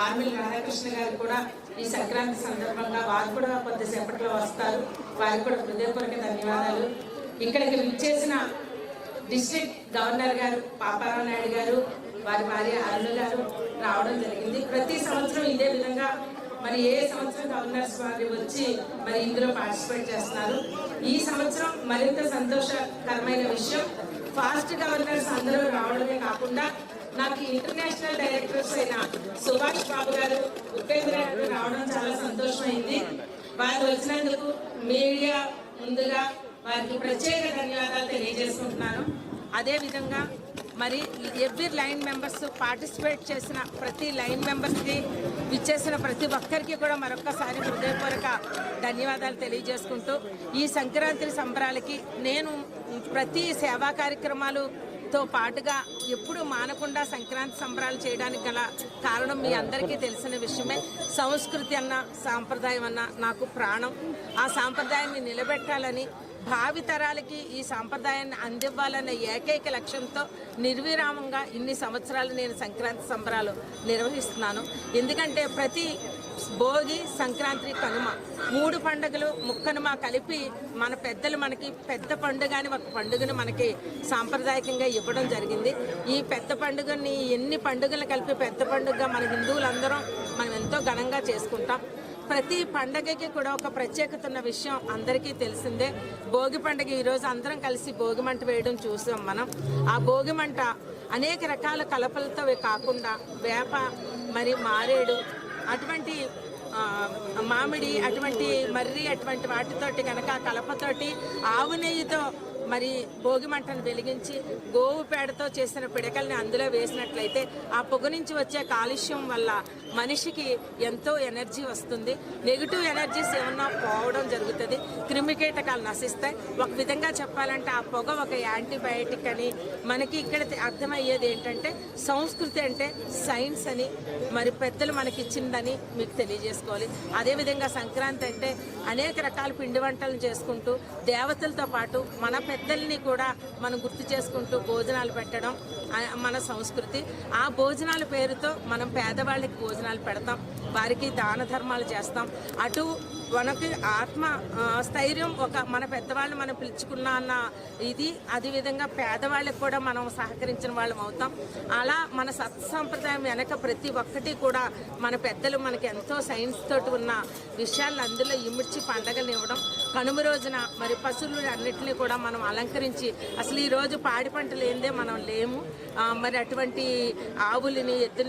ఆర్మిల్ రాధాకృష్ణ గారు కూడా ఈ సంక్రాంతి సందర్భంగా వారు కూడా కొద్దిసేపట్లో వస్తారు. వారికి కూడా హృదయపూర్వక ధన్యవాదాలు. ఇక్కడికి విచ్చేసిన డిస్ట్రిక్ట్ గవర్నర్ గారు పాపారావు నాయుడు గారు, వారి భార్య అరుణ గారు రావడం జరిగింది. ప్రతి సంవత్సరం ఇదే విధంగా మరి ఏ సంవత్సరం గవర్నర్స్ వారు వచ్చి మరి ఇందులో పార్టిసిపేట్ చేస్తున్నారు. ఈ సంవత్సరం మరింత సంతోషకరమైన విషయం, ఫాస్ట్ గవర్నర్స్ అందరూ రావడమే కాకుండా నాకు ఇంటర్నేషనల్ డైరెక్టర్స్ అయిన సుభాష్ బాబు గారు, ఉపేంద్ర గారు రావడం చాలా సంతోషమైంది. వారు వచ్చినందుకు మీడియా ముందుగా వారికి ప్రత్యేక ధన్యవాదాలు తెలియజేసుకుంటున్నాను. అదేవిధంగా మరి ఎవ్రీ లైన్ మెంబర్స్ పార్టిసిపేట్ చేసిన ప్రతి లైన్ మెంబర్స్కి, విచ్చేసిన ప్రతి ఒక్కరికి కూడా మరొక్కసారి హృదయపూర్వక ధన్యవాదాలు తెలియజేసుకుంటూ ఈ సంక్రాంతి సంబరాలకి నేను ప్రతి సేవా కార్యక్రమాలుతో పాటుగా ఎప్పుడు మానకుండా సంక్రాంతి సంబరాలు చేయడానికి గల కారణం మీ అందరికీ తెలిసిన విషయమే. సంస్కృతి అన్న సాంప్రదాయం అన్న నాకు ప్రాణం. ఆ సాంప్రదాయాన్ని నిలబెట్టాలని, భావితరాలకి ఈ సాంప్రదాయాన్ని అందివ్వాలనే ఏకైక లక్ష్యంతో నిర్విరామంగా ఇన్ని సంవత్సరాలు నేను సంక్రాంతి సంబరాలు నిర్వహిస్తున్నాను. ఎందుకంటే ప్రతి భోగి, సంక్రాంతి, కనుమ 3 పండుగలు ముక్కనుమ కలిపి మన పెద్దలు మనకి పెద్ద పండుగ అని ఒక పండుగను మనకి సాంప్రదాయకంగా ఇవ్వడం జరిగింది. ఈ పెద్ద పండుగని ఎన్ని పండుగలు కలిపి పెద్ద పండుగగా మన హిందువులందరం మనం ఎంతో ఘనంగా చేసుకుంటాం. ప్రతి పండగకి కూడా ఒక ప్రత్యేకత ఉన్న విషయం అందరికీ తెలిసిందే. భోగి పండుగ ఈరోజు అందరం కలిసి భోగి మంట వేయడం చూసాం మనం. ఆ భోగి మంట అనేక రకాల కలపలతో కాకుండా వేప, మరి మారేడు, అటువంటి మామిడి, అటువంటి మర్రి, అటువంటి వాటితోటి కనుక కలపతోటి ఆవు నెయ్యితో మరి భోగి మంటను వెలిగించి గోవు పేడతో చేసిన పిడకల్ని అందులో వేసినట్లయితే ఆ పొగ నుంచి వచ్చే కాలుష్యం వల్ల మనిషికి ఎంతో ఎనర్జీ వస్తుంది. నెగిటివ్ ఎనర్జీస్ ఏమన్నా పోవడం జరుగుతుంది, క్రిమికీటకాలు నశిస్తాయి. ఒక విధంగా చెప్పాలంటే ఆ పొగ ఒక యాంటీబయాటిక్ అని మనకి ఇక్కడ అర్థమయ్యేది ఏంటంటే సంస్కృతి అంటే సైన్స్ అని మరి పెద్దలు మనకి ఇచ్చిందని మీకు తెలియజేసుకోవాలి. అదేవిధంగా సంక్రాంతి అంటే అనేక రకాల పిండి వంటలను చేసుకుంటూ దేవతలతో పాటు మన పెద్దల్ని కూడా మనం గుర్తు చేసుకుంటూ భోజనాలు పెట్టడం మన సంస్కృతి. ఆ భోజనాల పేరుతో మనం పేదవాళ్ళకి భోజనాలు పెడతాం, వారికి దాన ధర్మాలు చేస్తాం. అటు మనకి ఆత్మ స్థైర్యం, ఒక మన పెద్దవాళ్ళు మనం పిలుచుకున్నా అన్న ఇది, అదేవిధంగా పేదవాళ్ళకి కూడా మనం సహకరించిన వాళ్ళం అవుతాం. అలా మన సత్సంప్రదాయం వెనక ప్రతి ఒక్కటి కూడా మన పెద్దలు మనకి ఎంతో సైన్స్ తోటి ఉన్న విషయాలను అందులో ఇమిడ్చి పండగలు ఇవ్వడం. కనుమ రోజున మరి పశువులు అన్నింటినీ కూడా మనం అలంకరించి, అసలు ఈరోజు పాడి పంటలు ఏందే మనం లేము, మరి అటువంటి ఆవులని, ఎద్దుల్ని